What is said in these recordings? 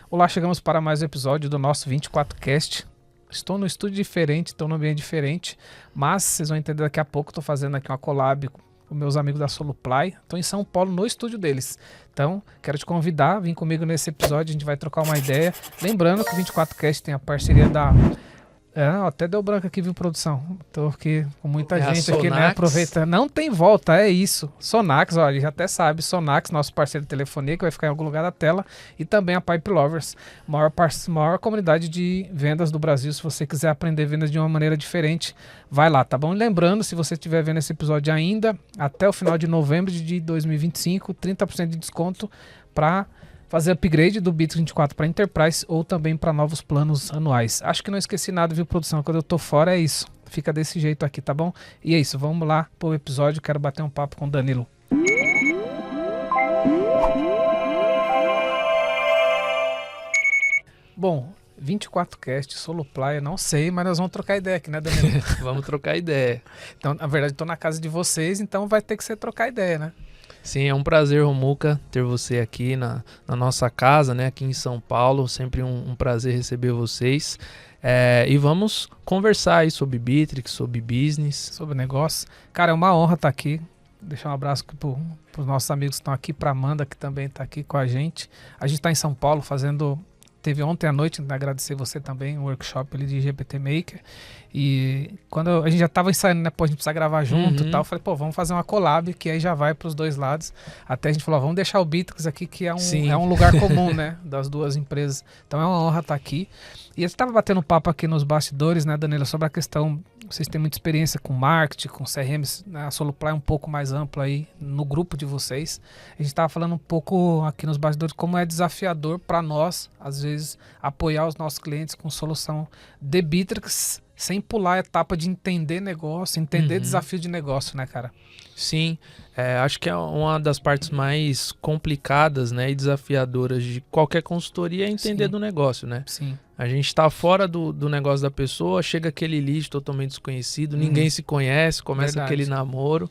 Olá, chegamos para mais um episódio do nosso 24Cast. Estou no estúdio diferente, estou num ambiente diferente, mas vocês vão entender daqui a pouco. Estou fazendo aqui uma collab com meus amigos da Soluply. Estou em São Paulo, no estúdio deles. Então, quero te convidar, vem comigo nesse episódio, a gente vai trocar uma ideia. Lembrando que o 24Cast tem a parceria da... até deu branco aqui, viu, produção? Tô aqui com muita gente aqui, né? Aproveitando. Não tem volta, é isso. Sonax, olha, já até sabe. Sonax, nosso parceiro de telefonia, que vai ficar em algum lugar da tela. E também a Pipe Lovers, maior comunidade de vendas do Brasil. Se você quiser aprender vendas de uma maneira diferente, vai lá, tá bom? E lembrando, se você estiver vendo esse episódio ainda, até o final de novembro de 2025, 30% de desconto para fazer upgrade do Bits 24 para Enterprise ou também para novos planos anuais. Acho que não esqueci nada, viu, produção? Quando eu tô fora é isso. Fica desse jeito aqui, tá bom? E é isso, vamos lá pro episódio. Quero bater um papo com o Danilo. Bom, 24Cast, Soluply, não sei, mas nós vamos trocar ideia aqui, né, Danilo? Vamos trocar ideia. Então, na verdade, eu tô na casa de vocês, então vai ter que ser trocar ideia, né? Sim, é um prazer, Romuca, ter você aqui na nossa casa, né, aqui em São Paulo. Sempre um prazer receber vocês. E vamos conversar aí sobre Bitrix, sobre business. Sobre negócio. Cara, é uma honra estar aqui. Deixar um abraço para os nossos amigos que estão aqui, para Amanda, que também está aqui com a gente. A gente está em São Paulo fazendo... Teve ontem à noite, agradecer você também, um workshop ali de GPT Maker. E quando a gente já estava ensaiando, né, pô, a gente precisa gravar junto e tal, eu falei, pô, vamos fazer uma collab, que aí já vai para os dois lados. Até a gente falou, vamos deixar o Bitrix aqui, que é um lugar comum, né, das duas empresas. Então é uma honra estar aqui. E a gente estava batendo papo aqui nos bastidores, né, Danilo, sobre a questão, vocês têm muita experiência com marketing, com CRM, né, a Soluply é um pouco mais ampla aí no grupo de vocês. A gente estava falando um pouco aqui nos bastidores como é desafiador para nós, às vezes, apoiar os nossos clientes com solução de Bitrix, sem pular a etapa de entender negócio, entender desafio de negócio, né, cara? Sim, acho que é uma das partes mais complicadas, né, e desafiadoras de qualquer consultoria é entender do negócio, né? Sim. A gente está fora do negócio da pessoa, chega aquele lead totalmente desconhecido, ninguém se conhece, começa aquele namoro,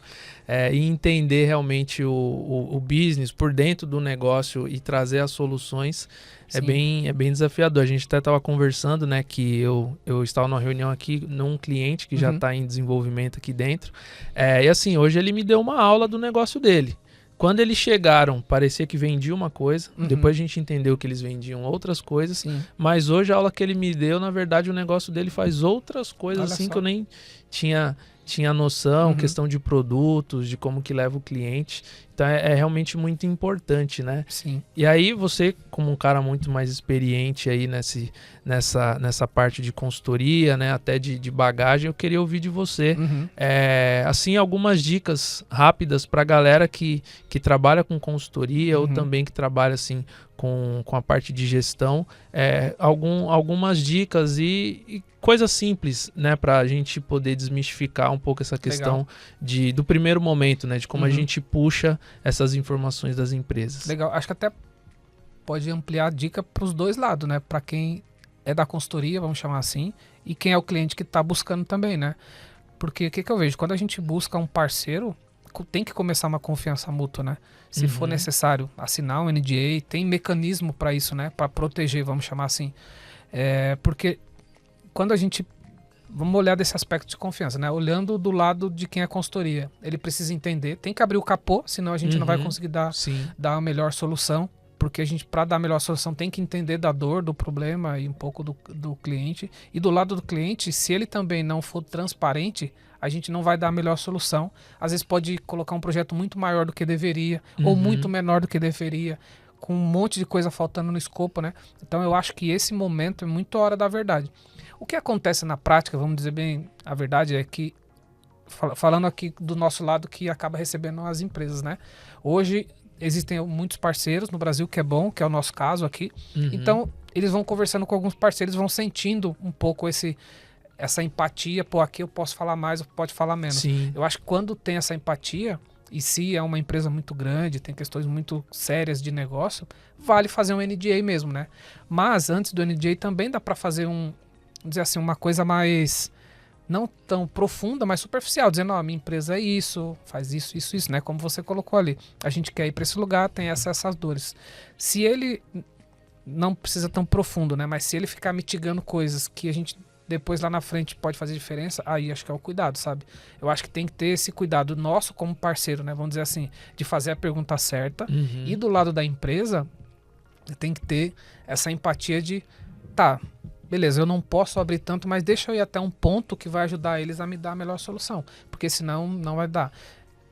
e entender realmente o business por dentro do negócio e trazer as soluções é bem desafiador. A gente até estava conversando, né, que eu estava numa reunião aqui num cliente que já está em desenvolvimento aqui dentro, e assim, hoje ele me deu uma aula do negócio dele. Quando eles chegaram, parecia que vendia uma coisa, depois a gente entendeu que eles vendiam outras coisas, mas hoje a aula que ele me deu, na verdade, o negócio dele faz outras coisas. Olha assim só. Que eu nem tinha noção, questão de produtos, de como que leva o cliente. Então é realmente muito importante, né? Sim. E aí você, como um cara muito mais experiente aí nessa parte de consultoria, né, até de bagagem, eu queria ouvir de você, assim, algumas dicas rápidas para a galera que trabalha com consultoria ou também que trabalha assim com a parte de gestão, algumas dicas e coisas simples, né, para a gente poder desmistificar um pouco essa questão do primeiro momento, né, de como a gente puxa essas informações das empresas. Legal, acho que até pode ampliar a dica para os dois lados, né, para quem é da consultoria, vamos chamar assim, e quem é o cliente que está buscando também, né, porque o que eu vejo, quando a gente busca um parceiro, tem que começar uma confiança mútua, né? Se for necessário assinar um NDA, tem mecanismo para isso, né? Para proteger, vamos chamar assim. Porque quando a gente... Vamos olhar desse aspecto de confiança, né? Olhando do lado de quem é consultoria. Ele precisa entender, tem que abrir o capô, senão a gente não vai conseguir dar a melhor solução. Porque a gente, para dar a melhor solução, tem que entender da dor, do problema e um pouco do cliente. E do lado do cliente, se ele também não for transparente, a gente não vai dar a melhor solução. Às vezes pode colocar um projeto muito maior do que deveria, ou muito menor do que deveria, com um monte de coisa faltando no escopo, né? Então eu acho que esse momento é muito a hora da verdade. O que acontece na prática, vamos dizer bem, a verdade é que, falando aqui do nosso lado que acaba recebendo as empresas, né? Hoje existem muitos parceiros no Brasil, que é bom, que é o nosso caso aqui. Então, eles vão conversando com alguns parceiros, vão sentindo um pouco essa empatia. Pô, aqui eu posso falar mais, pode falar menos. Sim. Eu acho que quando tem essa empatia, e se é uma empresa muito grande, tem questões muito sérias de negócio, vale fazer um NDA mesmo, né? Mas antes do NDA também dá para fazer vamos dizer assim, uma coisa mais... não tão profunda, mas superficial, dizendo, ó, minha empresa é isso, faz isso, isso, isso, né? Como você colocou ali. A gente quer ir para esse lugar, tem essas dores. Se ele não precisa tão profundo, né? Mas se ele ficar mitigando coisas que a gente depois lá na frente pode fazer diferença, aí acho que é o cuidado, sabe? Eu acho que tem que ter esse cuidado nosso como parceiro, né? Vamos dizer assim, de fazer a pergunta certa. E do lado da empresa, tem que ter essa empatia de, tá, beleza, eu não posso abrir tanto, mas deixa eu ir até um ponto que vai ajudar eles a me dar a melhor solução, porque senão não vai dar.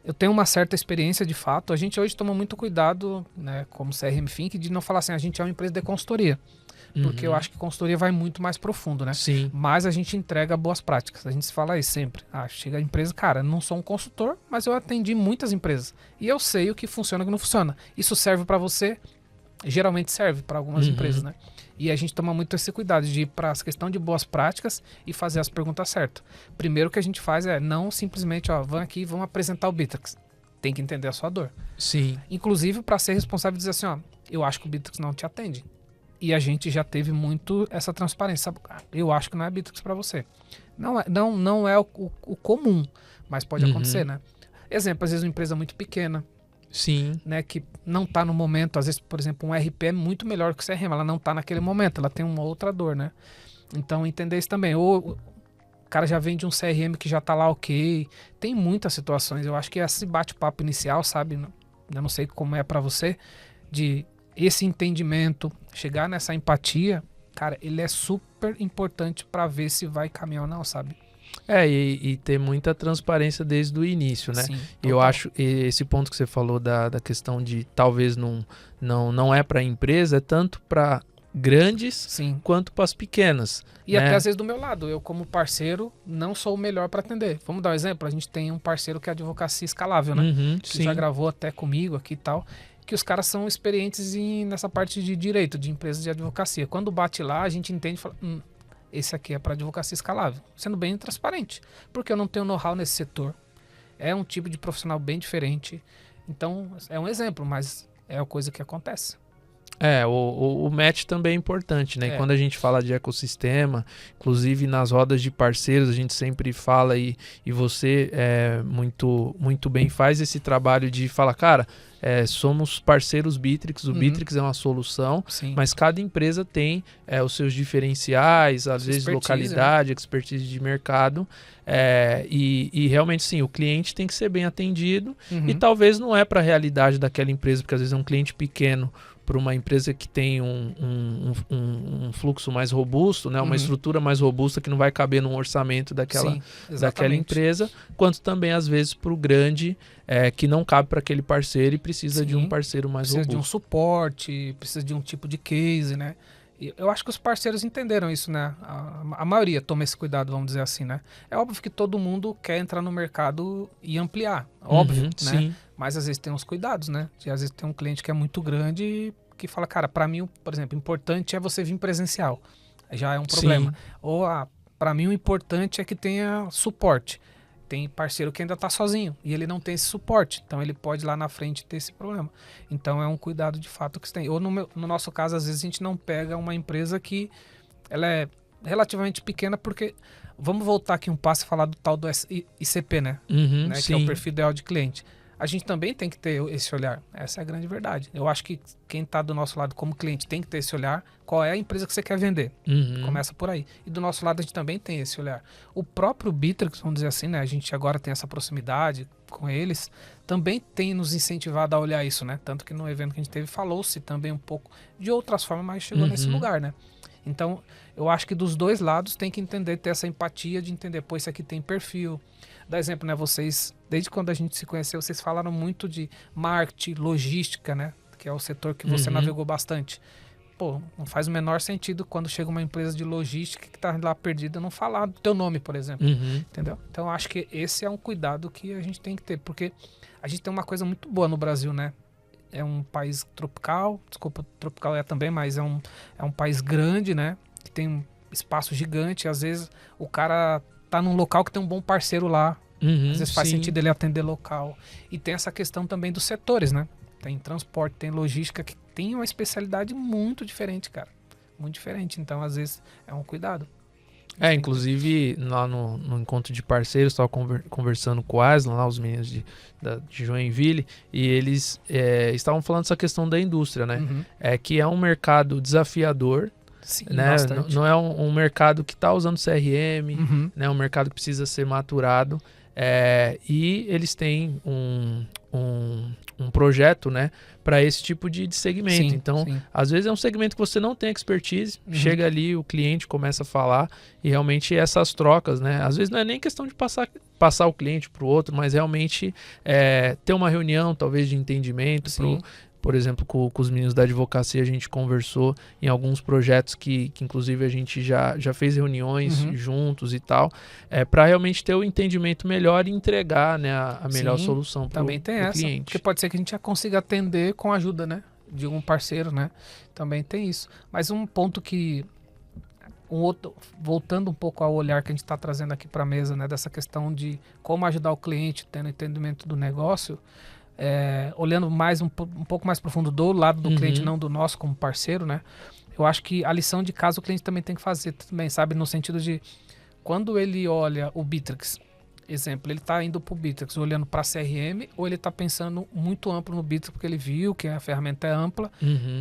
Eu tenho uma certa experiência de fato, a gente hoje toma muito cuidado, né, como CRM Think, de não falar assim, a gente é uma empresa de consultoria, porque eu acho que consultoria vai muito mais profundo, né? Sim. Mas a gente entrega boas práticas, a gente fala isso sempre. Chega a empresa, cara, eu não sou um consultor, mas eu atendi muitas empresas, e eu sei o que funciona e o que não funciona. Isso serve para você? Geralmente serve para algumas empresas, né? E a gente toma muito esse cuidado de ir para essa questão de boas práticas e fazer as perguntas certas. Primeiro que a gente faz é não simplesmente, vamos aqui, vamos apresentar o Bittrex. Tem que entender a sua dor. Sim. Inclusive para ser responsável e dizer assim, eu acho que o Bittrex não te atende. E a gente já teve muito essa transparência. Sabe? Eu acho que não é Bittrex para você. Não é o comum, mas pode acontecer, né? Exemplo, às vezes uma empresa muito pequena, sim, né, que não está no momento, às vezes, por exemplo, um RP é muito melhor que o CRM, ela não está naquele momento, ela tem uma outra dor, né? Então, entender isso também. Ou o cara já vem de um CRM que já está lá ok. Tem muitas situações, eu acho que esse bate-papo inicial, sabe? Eu não sei como é para você, de esse entendimento, chegar nessa empatia, cara, ele é super importante para ver se vai caminhar ou não, sabe? E ter muita transparência desde o início, né? Sim, eu acho esse ponto que você falou da questão de talvez não é para a empresa, é tanto para grandes sim, quanto para as pequenas. E até às vezes do meu lado, eu como parceiro não sou o melhor para atender. Vamos dar um exemplo, a gente tem um parceiro que é Advocacia Escalável, né? Que já gravou até comigo aqui e tal, que os caras são experientes nessa parte de direito, de empresas de advocacia. Quando bate lá, a gente entende e fala... esse aqui é para advocacia escalável, sendo bem transparente, porque eu não tenho know-how nesse setor, é um tipo de profissional bem diferente, então é um exemplo, mas é a coisa que acontece. O match também é importante, né? Quando a gente fala de ecossistema, inclusive nas rodas de parceiros, a gente sempre fala e você muito bem faz esse trabalho de falar, cara, somos parceiros Bittrex, o Bittrex é uma solução, sim, mas cada empresa tem os seus diferenciais, às vezes localidade, expertise de mercado, e realmente sim, o cliente tem que ser bem atendido e talvez não é para a realidade daquela empresa, porque às vezes é um cliente pequeno, para uma empresa que tem um fluxo mais robusto, né? Uma estrutura mais robusta que não vai caber num orçamento daquela empresa, quanto também às vezes para o grande que não cabe para aquele parceiro e precisa de um parceiro mais robusto. Precisa de um suporte, precisa de um tipo de case, né? E eu acho que os parceiros entenderam isso, né? A maioria toma esse cuidado, vamos dizer assim, né? É óbvio que todo mundo quer entrar no mercado e ampliar, óbvio, né? Sim. Mas às vezes tem uns cuidados, né? E às vezes tem um cliente que é muito grande e que fala, cara, para mim, por exemplo, importante é você vir presencial. Já é um problema. Sim. Ou, para mim, o importante é que tenha suporte. Tem parceiro que ainda está sozinho e ele não tem esse suporte. Então, ele pode lá na frente ter esse problema. Então, é um cuidado de fato que você tem. Ou no nosso caso, às vezes, a gente não pega uma empresa que ela é relativamente pequena, porque... Vamos voltar aqui um passo e falar do tal do ICP, né? Né? Que é o perfil ideal de cliente. A gente também tem que ter esse olhar. Essa é a grande verdade. Eu acho que quem está do nosso lado como cliente tem que ter esse olhar. Qual é a empresa que você quer vender? Começa por aí. E do nosso lado a gente também tem esse olhar. O próprio Bittrex, vamos dizer assim, né? A gente agora tem essa proximidade com eles, também tem nos incentivado a olhar isso, né? Tanto que no evento que a gente teve falou-se também um pouco de outras formas, mas chegou nesse lugar, né? Então, eu acho que dos dois lados tem que entender, ter essa empatia de entender, pô, isso aqui tem perfil. Dá exemplo, né? Vocês, desde quando a gente se conheceu, vocês falaram muito de marketing, logística, né? Que é o setor que você navegou bastante. Pô, não faz o menor sentido quando chega uma empresa de logística que tá lá perdida não falar do teu nome, por exemplo. Entendeu? Então, eu acho que esse é um cuidado que a gente tem que ter, porque a gente tem uma coisa muito boa no Brasil, né? É um país tropical, desculpa, tropical também, mas é um país grande, né? Que tem um espaço gigante. Às vezes o cara tá num local que tem um bom parceiro lá. Às vezes faz sentido ele atender local. E tem essa questão também dos setores, né? Tem transporte, tem logística, que tem uma especialidade muito diferente, cara. Muito diferente. Então, às vezes, é um cuidado. Inclusive lá no encontro de parceiros, estava conversando com o Aslan, lá os meninos de Joinville, e eles estavam falando essa questão da indústria, né? Uhum. Que é um mercado desafiador. Sim, né? Não é um mercado que está usando CRM, uhum. né? Um mercado que precisa ser maturado. E eles têm um projeto, né, para esse tipo de segmento. Sim, então, sim. às vezes é um segmento que você não tem expertise, chega ali, o cliente começa a falar e realmente essas trocas, né? Às vezes não é nem questão de passar o cliente para o outro, mas realmente ter uma reunião, talvez, de entendimento. Por exemplo, com os meninos da advocacia, a gente conversou em alguns projetos que inclusive, a gente já fez reuniões juntos e tal, para realmente ter o entendimento melhor e entregar, né, a melhor solução para o cliente. Também tem essa, porque pode ser que a gente já consiga atender com a ajuda, né, de um parceiro, né? Também tem isso. Mas um ponto voltando um pouco ao olhar que a gente está trazendo aqui para a mesa, né, dessa questão de como ajudar o cliente tendo entendimento do negócio, olhando um pouco mais profundo do lado do cliente, não do nosso como parceiro, né? Eu acho que a lição de casa o cliente também tem que fazer também, sabe? No sentido de, quando ele olha o Bittrex, exemplo, ele está indo para o Bittrex olhando para a CRM, ou ele está pensando muito amplo no Bittrex porque ele viu que a ferramenta é ampla.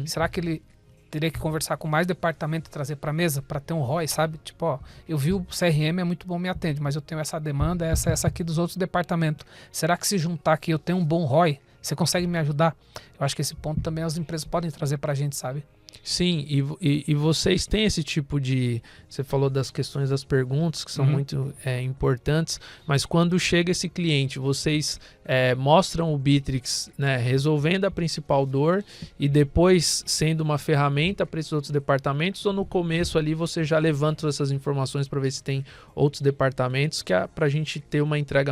Será que ele teria que conversar com mais departamento e trazer para a mesa para ter um ROI, sabe? Tipo, ó, eu vi o CRM, é muito bom, me atende, mas eu tenho essa demanda, essa aqui dos outros departamentos. Será que se juntar aqui eu tenho um bom ROI? Você consegue me ajudar? Eu acho que esse ponto também as empresas podem trazer para a gente, sabe? Sim, e vocês têm esse tipo de... Você falou das questões das perguntas, que são muito importantes, mas quando chega esse cliente, vocês mostram o Bittrex, né, resolvendo a principal dor e depois sendo uma ferramenta para esses outros departamentos, ou no começo ali você já levanta essas informações para ver se tem outros departamentos, que é para a gente ter uma entrega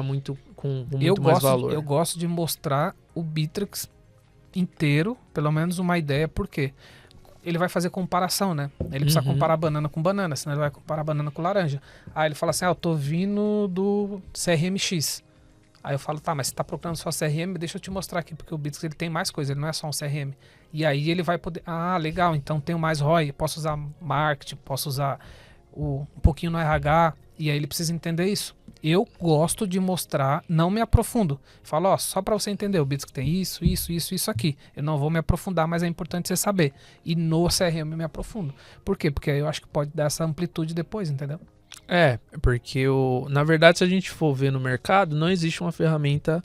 com muito mais valor? Eu gosto de mostrar o Bittrex inteiro, pelo menos uma ideia, por quê? Ele vai fazer comparação, né? Ele precisa comparar banana com banana, senão ele vai comparar banana com laranja. Aí ele fala assim, eu tô vindo do CRMX. Aí eu falo, tá, mas você tá procurando só CRM? Deixa eu te mostrar aqui, porque o Bittrex ele tem mais coisa, ele não é só um CRM. E aí ele vai poder, legal, então tenho mais ROI, posso usar marketing, posso usar um pouquinho no RH, e aí ele precisa entender isso. Eu gosto de mostrar, não me aprofundo. Falo, só para você entender, o Bittrex tem isso aqui. Eu não vou me aprofundar, mas é importante você saber. E no CRM eu me aprofundo. Por quê? Porque eu acho que pode dar essa amplitude depois, entendeu? Porque na verdade, se a gente for ver no mercado, não existe uma ferramenta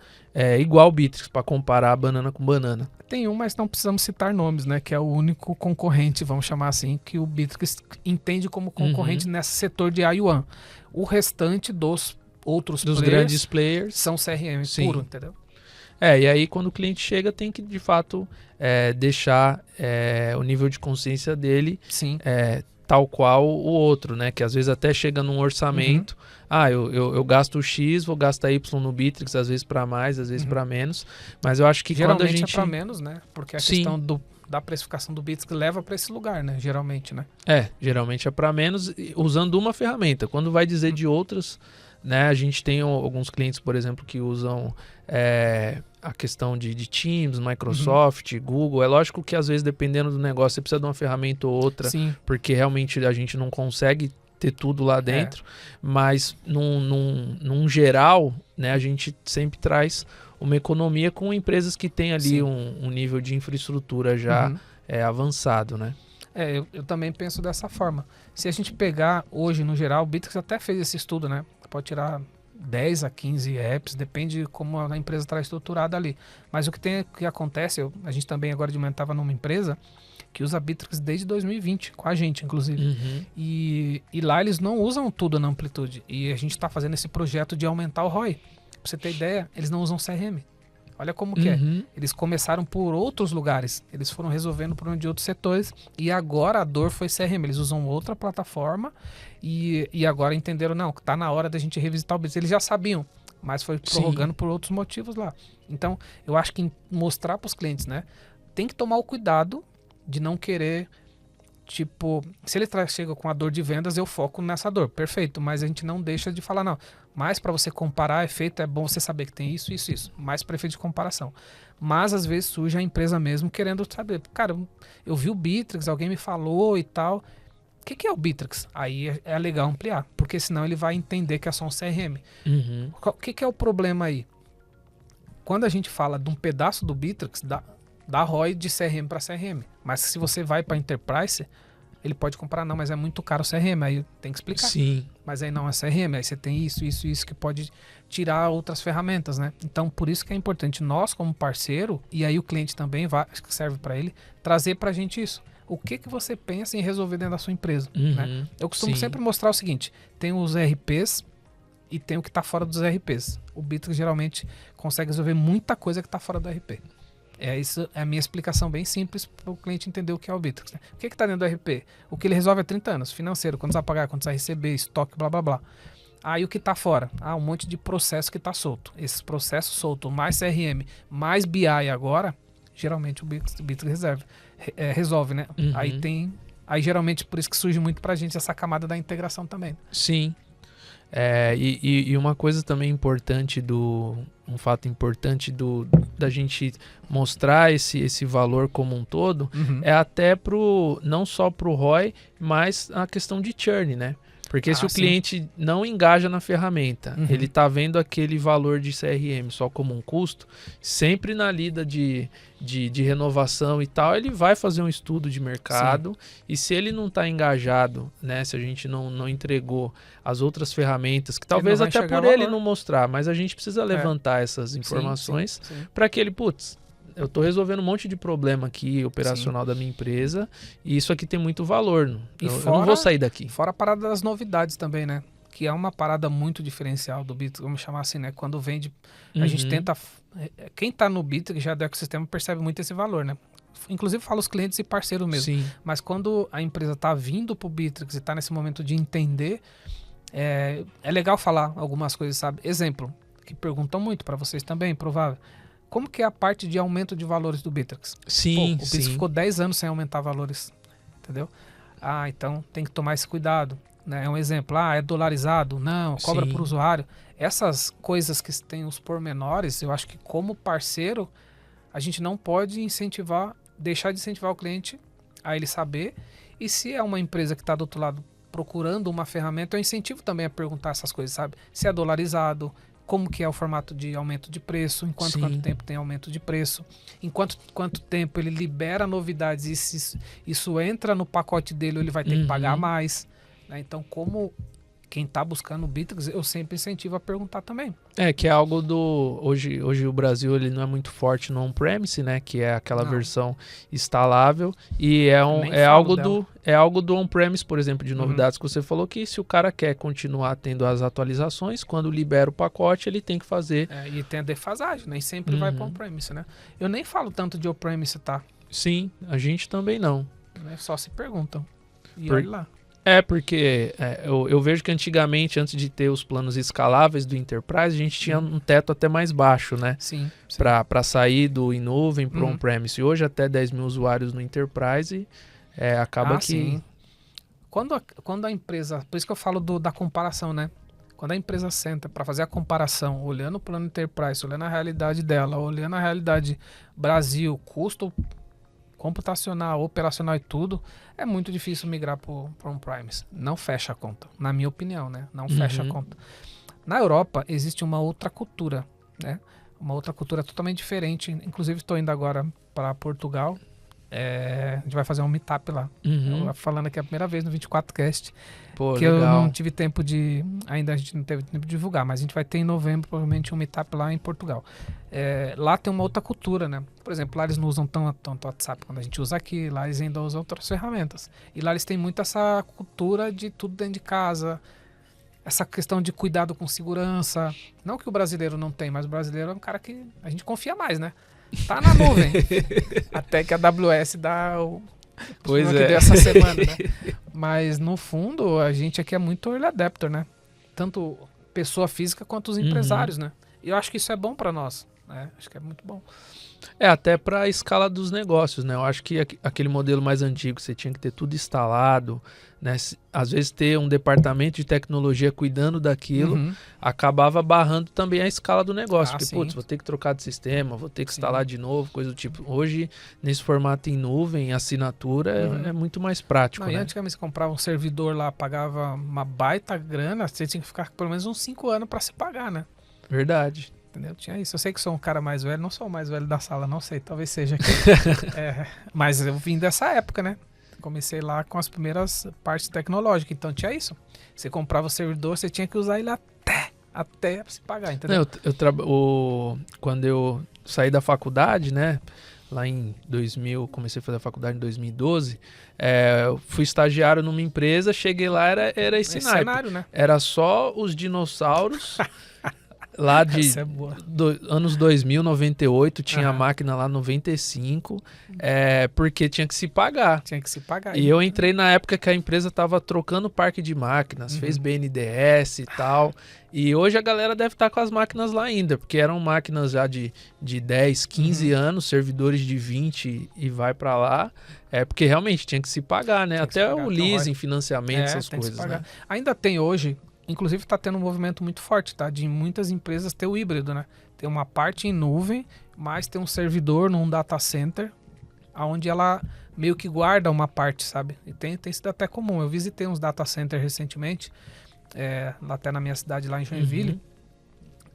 igual o Bittrex para comparar banana com banana. Tem mas não precisamos citar nomes, né? Que é o único concorrente, vamos chamar assim, que o Bittrex entende como concorrente nesse setor de IOAN. O restante dos grandes players são CRM puro, entendeu? E aí quando o cliente chega tem que de fato deixar o nível de consciência dele tal qual o outro, né? Que às vezes até chega num orçamento, eu gasto X, vou gastar Y no Bittrex, às vezes para mais, às vezes para menos, mas eu acho que geralmente quando a gente... é para menos, né? Porque a questão da precificação do Bittrex leva para esse lugar, né? Geralmente, né? Geralmente é para menos usando uma ferramenta. Quando vai dizer de outras, né? A gente tem alguns clientes, por exemplo, que usam a questão de Teams, Microsoft, Google. É lógico que às vezes, dependendo do negócio, você precisa de uma ferramenta ou outra, porque realmente a gente não consegue ter tudo lá dentro, mas num geral, né, a gente sempre traz uma economia com empresas que têm ali um nível de infraestrutura já avançado, né? Eu também penso dessa forma. Se a gente pegar hoje, no geral, o Bittrex até fez esse estudo, né? Pode tirar 10 a 15 apps, depende de como a empresa está estruturada ali. Mas o que acontece, a gente também agora de manhã estava numa empresa que usa Bittrex desde 2020, com a gente, inclusive. E lá eles não usam tudo na amplitude. E a gente está fazendo esse projeto de aumentar o ROI. Pra você ter ideia, eles não usam CRM. Olha como que é. Eles começaram por outros lugares. Eles foram resolvendo por um de outros setores. E agora a dor foi CRM. Eles usam outra plataforma. E agora entenderam, não, que tá na hora da gente revisitar o Bittrex. Eles já sabiam, mas foi prorrogando por outros motivos lá. Então, eu acho que mostrar para os clientes, né? Tem que tomar o cuidado de não querer, tipo, se ele chega com a dor de vendas, eu foco nessa dor, perfeito, mas a gente não deixa de falar, não, mas para você comparar efeito, é bom você saber que tem isso, mais para efeito de comparação. Mas às vezes surge a empresa mesmo querendo saber, cara, eu vi o Bittrex, alguém me falou e tal, que é o Bittrex? Aí é legal ampliar, porque senão ele vai entender que é só um CRM. O que é o problema aí? Quando a gente fala de um pedaço do Bittrex, dá ROI de CRM para CRM. Mas se você vai para Enterprise, ele pode comprar, não, mas é muito caro o CRM, aí tem que explicar. Sim. Mas aí não é CRM, aí você tem isso que pode tirar outras ferramentas, né? Então, por isso que é importante nós, como parceiro, e aí o cliente também, acho que serve para ele, trazer para a gente isso. O que você pensa em resolver dentro da sua empresa, né? Eu costumo sempre mostrar o seguinte, tem os RPs e tem o que está fora dos RPs. O Bittrex geralmente consegue resolver muita coisa que está fora do RP. Isso é a minha explicação bem simples para o cliente entender o que é o Bittrex, né? O que está dentro do RP? O que ele resolve há 30 anos, financeiro, quantos a pagar, quantos a receber, estoque, blá blá blá. Aí o que está fora? Um monte de processo que está solto. Esses processos soltos, mais CRM, mais BI agora, geralmente o Bittrex resolve, né? Aí geralmente por isso que surge muito para a gente essa camada da integração também. Sim. E uma coisa também importante um fato importante da gente mostrar esse valor como um todo é até não só pro ROI, mas a questão de churn, né? Porque se o cliente não engaja na ferramenta, ele tá vendo aquele valor de CRM só como um custo, sempre na lida de renovação e tal, ele vai fazer um estudo de mercado e se ele não tá engajado, né, se a gente não entregou as outras ferramentas, que talvez até por ele não mostrar, mas a gente precisa levantar essas informações para que ele, eu estou resolvendo um monte de problema aqui, operacional da minha empresa, e isso aqui tem muito valor. Eu não vou sair daqui. Fora a parada das novidades também, né? Que é uma parada muito diferencial do Bittrex, vamos chamar assim, né? Quando vende, a gente tenta... Quem está no Bittrex já do ecossistema percebe muito esse valor, né? Inclusive fala os clientes e parceiros mesmo. Mas quando a empresa está vindo para o Bittrex e está nesse momento de entender, é legal falar algumas coisas, sabe? Exemplo, que perguntam muito para vocês também, provável. Como que é a parte de aumento de valores do Bittrex? O Bittrex ficou 10 anos sem aumentar valores, entendeu? Então tem que tomar esse cuidado, né? É um exemplo, é dolarizado? Não, cobra por usuário. Essas coisas que tem os pormenores, eu acho que como parceiro, a gente não pode deixar de incentivar o cliente a ele saber. E se é uma empresa que está do outro lado procurando uma ferramenta, eu incentivo também a perguntar essas coisas, sabe? Se é dolarizado, como que é o formato de aumento de preço, quanto tempo tem aumento de preço, em quanto tempo ele libera novidades e se isso entra no pacote dele, ele vai ter que pagar mais, né? Então, como quem está buscando o Bittrex, eu sempre incentivo a perguntar também. Que é algo hoje o Brasil ele não é muito forte no on-premise, né? Que é aquela versão instalável e é algo do on-premise, por exemplo, de novidades que você falou, que se o cara quer continuar tendo as atualizações, quando libera o pacote, ele tem que fazer. E tem a defasagem, nem sempre vai para on-premise, né? Eu nem falo tanto de on-premise, tá? Sim, a gente também não. Só se perguntam. E olha lá. Porque eu vejo que antigamente, antes de ter os planos escaláveis do Enterprise, a gente tinha um teto até mais baixo, né? Sim. Para sair do em nuvem para on-premise. E hoje até 10 mil usuários no Enterprise, acaba que... Sim. Quando a empresa... Por isso que eu falo da comparação, né? Quando a empresa senta para fazer a comparação, olhando o plano Enterprise, olhando a realidade dela, olhando a realidade Brasil, custo computacional, operacional e tudo, é muito difícil migrar para on-premise. Não fecha a conta, na minha opinião, né? Não fecha a conta. Na Europa existe uma outra cultura, né? Uma outra cultura totalmente diferente. Inclusive estou indo agora para Portugal. A gente vai fazer um meetup lá. Falando aqui a primeira vez no 24Cast. Que legal. Eu não tive tempo ainda a gente não teve tempo de divulgar, mas a gente vai ter em novembro provavelmente um meetup lá em Portugal. Lá tem uma outra cultura, né? Por exemplo, lá eles não usam tanto WhatsApp quando a gente usa aqui, lá eles ainda usam outras ferramentas. E lá eles têm muito essa cultura de tudo dentro de casa, essa questão de cuidado com segurança. Não que o brasileiro não tem, mas o brasileiro é um cara que a gente confia mais, né? Tá na nuvem. Até que a AWS dá que deu essa semana, né? Mas no fundo, a gente aqui é muito early adapter, né? Tanto pessoa física quanto os empresários, né? E eu acho que isso é bom para nós, né? Acho que é muito bom. Até para a escala dos negócios, né? Eu acho que aquele modelo mais antigo, você tinha que ter tudo instalado, né? Às vezes ter um departamento de tecnologia cuidando daquilo, acabava barrando também a escala do negócio. Porque, putz, vou ter que trocar de sistema, vou ter que instalar de novo, coisa do tipo. Hoje, nesse formato em nuvem, assinatura, é muito mais prático, Não, né? E antigamente você comprava um servidor lá, pagava uma baita grana, você tinha que ficar pelo menos uns 5 anos para se pagar, né? Verdade. Entendeu? Tinha isso. Eu sei que sou um cara mais velho, não sou o mais velho da sala, não sei, talvez seja aqui. Mas eu vim dessa época, né? Comecei lá com as primeiras partes tecnológicas, então tinha isso. Você comprava o servidor, você tinha que usar ele até se pagar, entendeu? Quando eu saí da faculdade, né? Lá em 2000, comecei a fazer a faculdade em 2012, eu fui estagiário numa empresa, cheguei lá, era esse naipe. Cenário, né? Era só os dinossauros... Lá de anos 2000, 98, tinha a máquina lá 95, porque tinha que se pagar. Tinha que se pagar. E eu entrei na época que a empresa estava trocando o parque de máquinas, fez BNDES e tal. E hoje a galera deve estar com as máquinas lá ainda, porque eram máquinas já de 10, 15 anos, servidores de 20 e vai para lá. Porque realmente tinha que se pagar, né? Até o leasing, financiamento, essas coisas. Né? Ainda tem hoje... Inclusive está tendo um movimento muito forte, tá? De muitas empresas ter o híbrido, né? Tem uma parte em nuvem, mas tem um servidor num data center, onde ela meio que guarda uma parte, sabe? E tem sido até comum. Eu visitei uns data centers recentemente, até na minha cidade, lá em Joinville,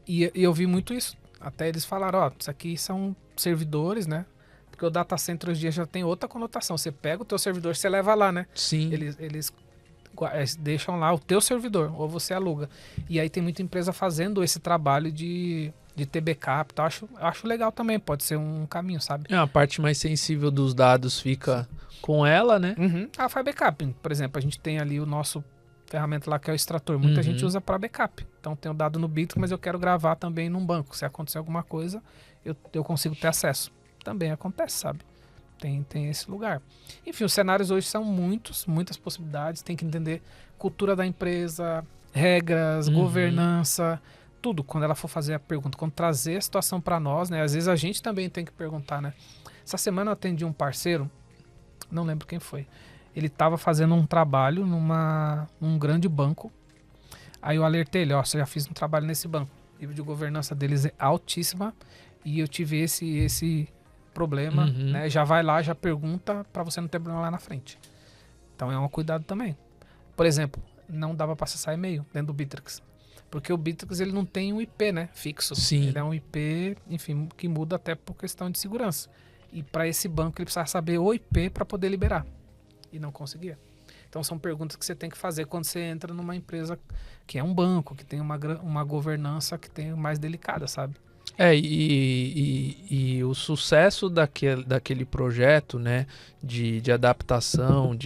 e eu vi muito isso. Até eles falaram, isso aqui são servidores, né? Porque o data center hoje em dia já tem outra conotação. Você pega o teu servidor, você leva lá, né? Sim. Eles deixam lá o teu servidor, ou você aluga. E aí tem muita empresa fazendo esse trabalho de ter backup. Então acho legal também, pode ser um caminho, sabe? A parte mais sensível dos dados fica com ela, né? Faz backup. Por exemplo, a gente tem ali o nosso ferramenta lá que é o extrator. Muita gente usa para backup. Então tem o dado no Bittrex, mas eu quero gravar também num banco. Se acontecer alguma coisa, eu consigo ter acesso. Também acontece, sabe? Tem esse lugar. Enfim, os cenários hoje são muitas possibilidades. Tem que entender cultura da empresa, regras, governança, tudo. Quando ela for fazer a pergunta, quando trazer a situação para nós, né? Às vezes a gente também tem que perguntar, né? Essa semana eu atendi um parceiro, não lembro quem foi. Ele estava fazendo um trabalho num grande banco. Aí eu alertei ele, você já fiz um trabalho nesse banco. O nível de governança deles é altíssima e eu tive esse problema, né? Já vai lá, já pergunta para você não ter problema lá na frente. Então é um cuidado também. Por exemplo, não dava para acessar e-mail dentro do Bittrex, porque o Bittrex ele não tem um IP, né, fixo. Sim. Ele é um IP, enfim, que muda até por questão de segurança. E para esse banco ele precisava saber o IP para poder liberar e não conseguia. Então são perguntas que você tem que fazer quando você entra numa empresa que é um banco, que tem uma governança que tem mais delicada, sabe? E o sucesso daquele projeto, né, de adaptação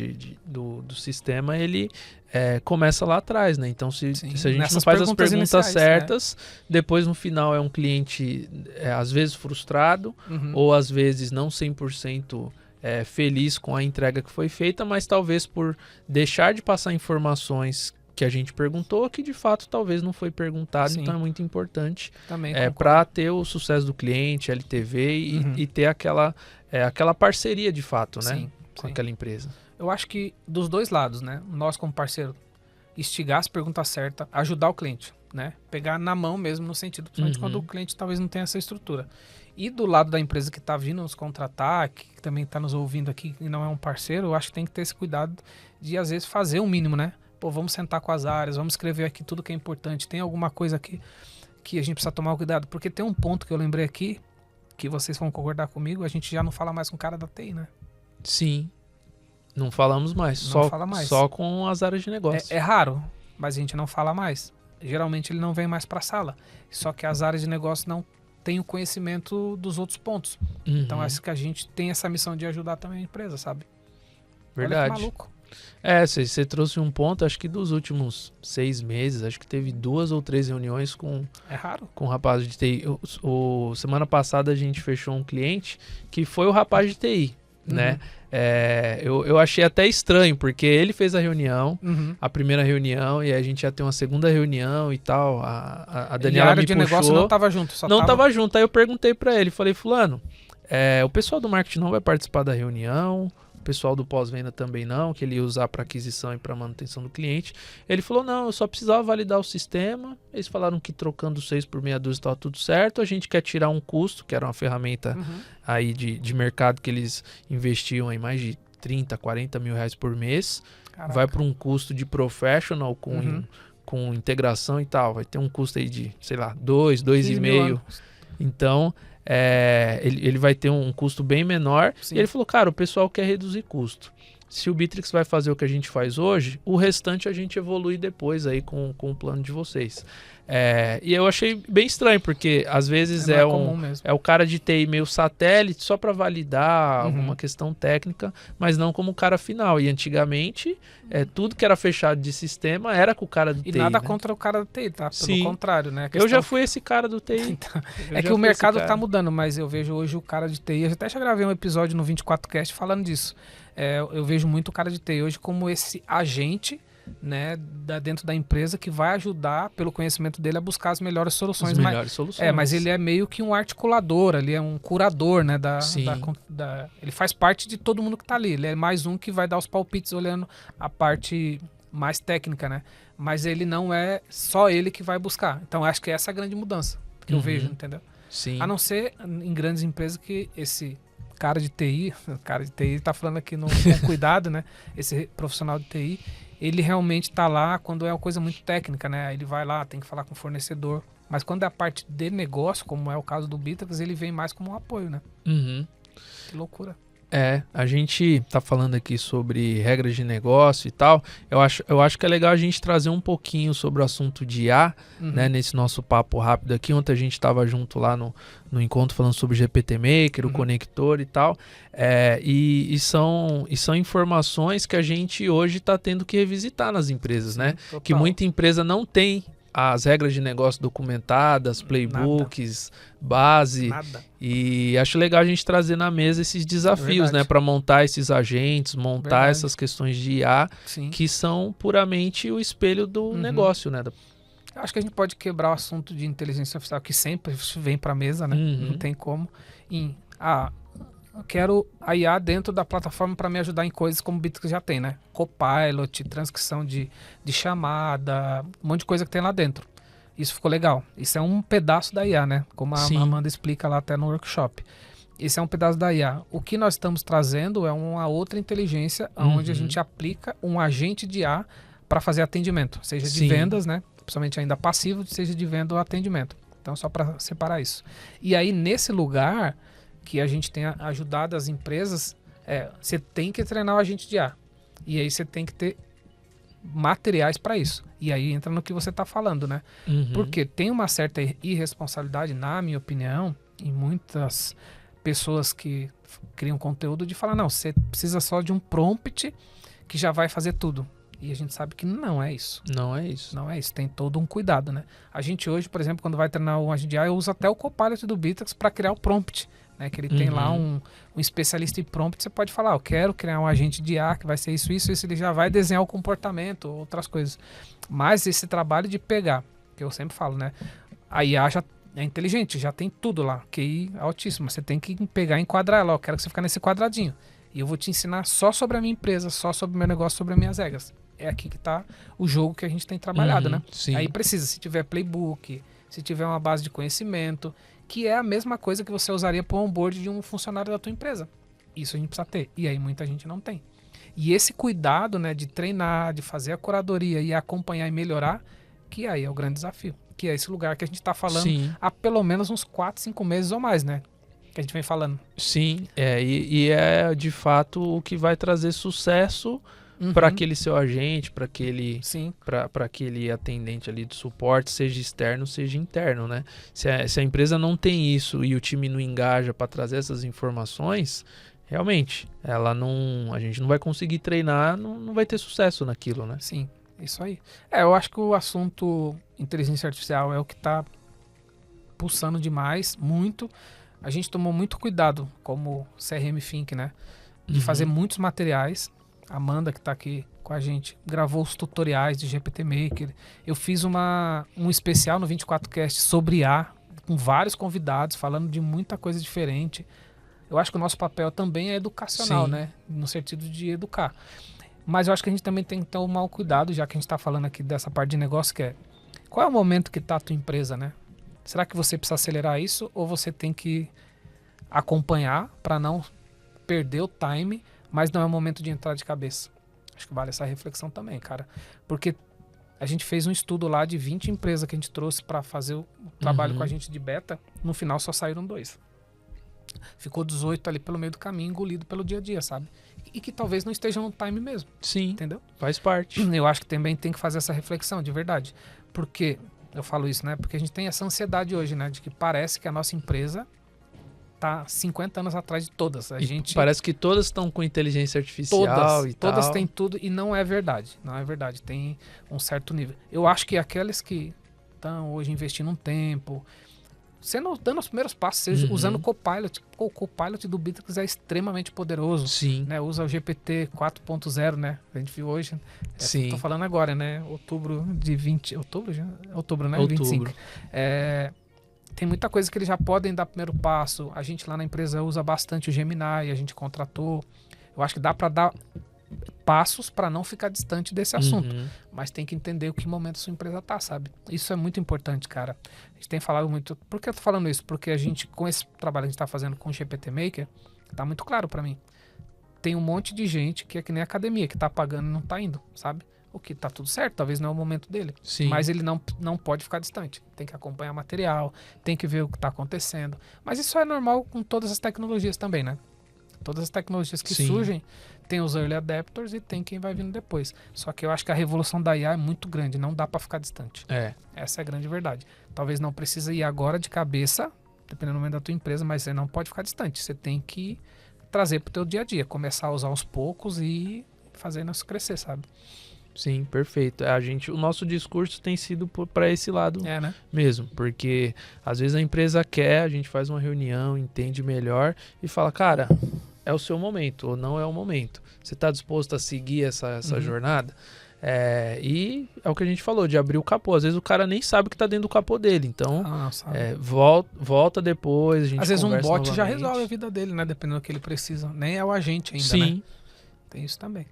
do sistema, ele começa lá atrás, né? Então, se a gente não faz as perguntas certas, depois no final é um cliente, às vezes frustrado, ou às vezes não 100% feliz com a entrega que foi feita, mas talvez por deixar de passar informações que a gente perguntou, que de fato talvez não foi perguntado. Sim. Então é muito importante para ter o sucesso do cliente, LTV e ter aquela parceria de fato, né? Sim. Com aquela empresa. Eu acho que dos dois lados, né? Nós como parceiro, instigar as perguntas certas, ajudar o cliente, né? Pegar na mão mesmo no sentido, principalmente quando o cliente talvez não tenha essa estrutura. E do lado da empresa que está vindo nos contratar, que também está nos ouvindo aqui e não é um parceiro, eu acho que tem que ter esse cuidado de às vezes fazer o mínimo, né? Vamos sentar com as áreas, vamos escrever aqui tudo que é importante. Tem alguma coisa aqui que a gente precisa tomar cuidado? Porque tem um ponto que eu lembrei aqui, que vocês vão concordar comigo, a gente já não fala mais com o cara da TI, né? Sim, não falamos mais. Só com as áreas de negócio. É raro, mas a gente não fala mais. Geralmente ele não vem mais para a sala. Só que as áreas de negócio não têm o conhecimento dos outros pontos. Então acho que a gente tem essa missão de ajudar também a empresa, sabe? Verdade. Olha que maluco. Você trouxe um ponto, acho que dos últimos 6 meses, acho que teve 2 ou 3 reuniões com o rapaz de TI. Semana passada a gente fechou um cliente que foi o rapaz de TI, né? Eu achei até estranho, porque ele fez a reunião, a primeira reunião, e a gente ia ter uma segunda reunião e tal. A Daniela me puxou. E a área de negócio não estava junto. Não estava junto, aí eu perguntei para ele, falei, fulano, O pessoal do marketing não vai participar da reunião, o pessoal do pós-venda também não, que ele ia usar para aquisição e para manutenção do cliente. Ele falou, não, eu só precisava validar o sistema. Eles falaram que trocando 6 por meia dúzia estava tudo certo. A gente quer tirar um custo, que era uma ferramenta aí de mercado que eles investiam em mais de 30, 40 mil reais por mês. Caraca. Vai para um custo de professional com integração e tal. Vai ter um custo aí de, sei lá, 2,5. Então, ele vai ter um custo bem menor. Sim. E ele falou, cara, o pessoal quer reduzir custo. Se o Bitrix vai fazer o que a gente faz hoje, o restante a gente evolui depois aí com o plano de vocês. E eu achei bem estranho, porque às vezes é o cara de TI meio satélite só para validar alguma questão técnica, mas não como o cara final. E antigamente, tudo que era fechado de sistema era com o cara do TI. E nada contra o cara do TI, tá? Pelo contrário, né? Eu já fui esse cara do TI. Então, que o mercado tá mudando, mas eu vejo hoje o cara de TI. Eu até já gravei um episódio no 24Cast falando disso. Eu vejo muito o cara de TI hoje como esse agente, né, dentro da empresa que vai ajudar, pelo conhecimento dele, a buscar as melhores soluções. Mas ele é meio que um articulador, ele é um curador, né, ele faz parte de todo mundo que está ali. Ele é mais um que vai dar os palpites olhando a parte mais técnica, né? Mas ele não é só ele que vai buscar. Então acho que essa é a grande mudança que eu vejo, entendeu? Sim. A não ser em grandes empresas que esse cara de TI tá falando aqui com cuidado, né? Esse profissional de TI, ele realmente tá lá quando é uma coisa muito técnica, né? Ele vai lá, tem que falar com o fornecedor. Mas quando é a parte de negócio, como é o caso do Bitrix, ele vem mais como um apoio, né? Que loucura. A gente tá falando aqui sobre regras de negócio e tal. Eu acho que é legal a gente trazer um pouquinho sobre o assunto de IA, né, nesse nosso papo rápido aqui. Ontem a gente estava junto lá no encontro falando sobre GPT Maker, o conector e tal. E são informações que a gente hoje está tendo que revisitar nas empresas, né? Total. Que muita empresa não tem as regras de negócio documentadas, playbooks, base. Nada. E acho legal a gente trazer na mesa esses desafios, né? Para montar esses agentes, montar essas questões de IA, que são puramente o espelho do negócio, né? Acho que a gente pode quebrar o assunto de inteligência artificial, que sempre vem para a mesa, né? Não tem como. Eu quero a IA dentro da plataforma para me ajudar em coisas como o Bitrix já tem, né? Copilot, transcrição de chamada, um monte de coisa que tem lá dentro. Isso ficou legal. Isso é um pedaço da IA, né? Como a Amanda explica lá até no workshop. Esse é um pedaço da IA. O que nós estamos trazendo é uma outra inteligência, onde a gente aplica um agente de IA para fazer atendimento, seja de vendas, né? Principalmente ainda passivo, seja de venda ou atendimento. Então, só para separar isso. E aí, nesse lugar que a gente tem ajudado as empresas, você tem que treinar o agente de IA. E aí você tem que ter materiais para isso. E aí entra no que você está falando, né? Porque tem uma certa irresponsabilidade, na minha opinião, em muitas pessoas que criam conteúdo, de falar, não, você precisa só de um prompt que já vai fazer tudo. E a gente sabe que não é isso. Não é isso. Não é isso. Tem todo um cuidado, né? A gente hoje, por exemplo, quando vai treinar o agente de IA, eu uso até o Copilot do Bitrix para criar o prompt. Né, que ele tem lá um especialista em prompt, você pode falar, eu quero criar um agente de IA que vai ser isso, ele já vai desenhar o comportamento, outras coisas. Mas esse trabalho de pegar, que eu sempre falo, né, a IA já é inteligente, já tem tudo lá, QI altíssimo, você tem que pegar e enquadrar ela, eu quero que você fique nesse quadradinho, e eu vou te ensinar só sobre a minha empresa, só sobre o meu negócio, sobre as minhas regras. É aqui que está o jogo que a gente tem trabalhado, né? Sim. Aí precisa, se tiver playbook, se tiver uma base de conhecimento, que é a mesma coisa que você usaria para o onboard de um funcionário da tua empresa. Isso a gente precisa ter. E aí muita gente não tem. E esse cuidado, né, de treinar, de fazer a curadoria e acompanhar e melhorar, que aí é o grande desafio. Que é esse lugar que a gente está falando há pelo menos uns 4, 5 meses ou mais, né? Que a gente vem falando. Sim, e é de fato o que vai trazer sucesso para aquele seu agente, para aquele atendente ali de suporte, seja externo, seja interno, né? Se a empresa não tem isso e o time não engaja para trazer essas informações, realmente, a gente não vai conseguir treinar, não vai ter sucesso naquilo, né? Sim, isso aí. Eu acho que o assunto inteligência artificial é o que está pulsando demais, muito. A gente tomou muito cuidado, como CRM Think, né? De fazer muitos materiais. A Amanda, que está aqui com a gente, gravou os tutoriais de GPT Maker. Eu fiz um especial no 24Cast sobre IA, com vários convidados, falando de muita coisa diferente. Eu acho que o nosso papel também é educacional, Sim. né? No sentido de educar. Mas eu acho que a gente também tem que tomar um cuidado, já que a gente está falando aqui dessa parte de negócio, que é qual é o momento que está a tua empresa, né? Será que você precisa acelerar isso ou você tem que acompanhar para não perder o time, mas não é o momento de entrar de cabeça? Acho que vale essa reflexão também, cara. Porque a gente fez um estudo lá de 20 empresas que a gente trouxe para fazer o trabalho com a gente de beta. No final só saíram 2. Ficou 18 ali pelo meio do caminho, engolido pelo dia a dia, sabe? E que talvez não estejam no time mesmo. Sim, entendeu? Faz parte. Eu acho que também tem que fazer essa reflexão, de verdade. Porque, eu falo isso, né? Porque a gente tem essa ansiedade hoje, né? De que parece que a nossa empresa tá 50 anos atrás de todas. Parece que todas estão com inteligência artificial todas têm tudo e não é verdade. Não é verdade. Tem um certo nível. Eu acho que aqueles que estão hoje investindo um tempo, dando os primeiros passos, seja usando o Copilot. O Copilot do Bittrex é extremamente poderoso. Sim. Né? Usa o GPT 4.0, né? A gente viu hoje. Sim. Tô falando agora, né? Outubro de 20... Outubro já? Outubro, né? Outubro. 25. Tem muita coisa que eles já podem dar primeiro passo. A gente lá na empresa usa bastante o Gemini, a gente contratou. Eu acho que dá para dar passos para não ficar distante desse assunto. Mas tem que entender o que momento sua empresa tá, sabe? Isso é muito importante, cara. A gente tem falado muito... Por que eu tô falando isso? Porque a gente, com esse trabalho que a gente tá fazendo com o GPT Maker, tá muito claro para mim. Tem um monte de gente que é que nem academia, que tá pagando e não tá indo, sabe? O que tá tudo certo, talvez não é o momento dele. Sim. Mas ele não pode ficar distante. Tem que acompanhar material, tem que ver o que tá acontecendo. Mas isso é normal com todas as tecnologias também, né? Todas as tecnologias que surgem, tem os early adapters e tem quem vai vindo depois. Só que eu acho que a revolução da IA é muito grande, não dá para ficar distante. Essa é a grande verdade. Talvez não precisa ir agora de cabeça, dependendo do momento da tua empresa, mas você não pode ficar distante. Você tem que trazer pro teu dia a dia, começar a usar aos poucos e fazendo isso crescer, sabe? Sim, perfeito. O nosso discurso tem sido para esse lado né? mesmo, porque às vezes a empresa quer, a gente faz uma reunião, entende melhor e fala, cara, é o seu momento ou não é o momento. Você está disposto a seguir essa jornada? E é o que a gente falou, de abrir o capô. Às vezes o cara nem sabe o que está dentro do capô dele, então volta depois, a gente às vezes um bot novamente. Já resolve a vida dele, né? Dependendo do que ele precisa. Nem é o agente ainda, Sim. Né? Tem isso também.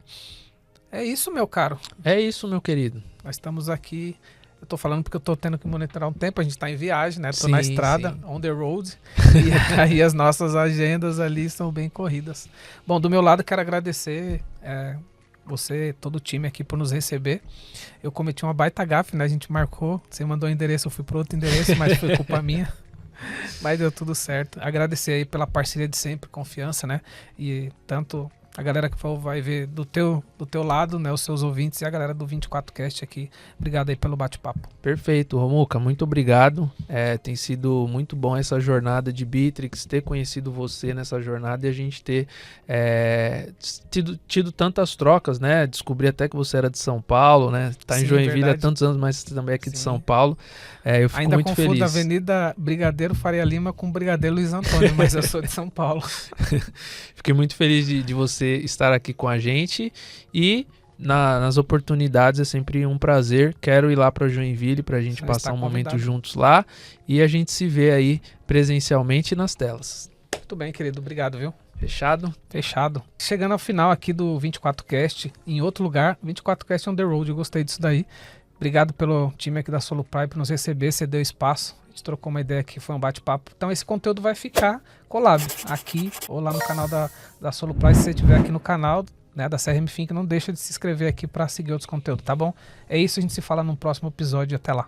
É isso, meu caro. É isso, meu querido. Nós estamos aqui. Eu tô falando porque eu tô tendo que monitorar um tempo. A gente tá em viagem, né? Tô na estrada, on the road. E aí as nossas agendas ali são bem corridas. Bom, do meu lado, quero agradecer você, todo o time aqui por nos receber. Eu cometi uma baita gafe, né? A gente marcou. Você mandou o endereço, eu fui pro outro endereço, mas foi culpa minha. Mas deu tudo certo. Agradecer aí pela parceria de sempre, confiança, né? E tanto a galera que vai ver do teu lado, né, os seus ouvintes e a galera do 24Cast aqui. Obrigado aí pelo bate-papo. Perfeito, Romuca, muito obrigado. Tem sido muito bom essa jornada de Bittrex, ter conhecido você nessa jornada e a gente ter tido tantas trocas, né? Descobri até que você era de São Paulo, né? Tá em Joinville há tantos anos, mas também é aqui de São Paulo. Eu fico ainda muito feliz. Ainda confundo a Avenida Brigadeiro Faria Lima com Brigadeiro Luiz Antônio, mas eu sou de São Paulo. Fiquei muito feliz de você estar aqui com a gente e nas oportunidades é sempre um prazer. Quero ir lá para Joinville para a gente passar um momento juntos lá e a gente se vê aí presencialmente nas telas. Muito bem, querido. Obrigado, viu? Fechado? Fechado. Chegando ao final aqui do 24Cast, em outro lugar, 24Cast on the road. Eu gostei disso daí. Obrigado pelo time aqui da Solupply por nos receber, cedeu espaço. A gente trocou uma ideia aqui, foi um bate-papo. Então esse conteúdo vai ficar colado aqui ou lá no canal da Solupply. Se você estiver aqui no canal, né, da CRM Think, não deixa de se inscrever aqui para seguir outros conteúdos, tá bom? É isso, a gente se fala no próximo episódio. Até lá.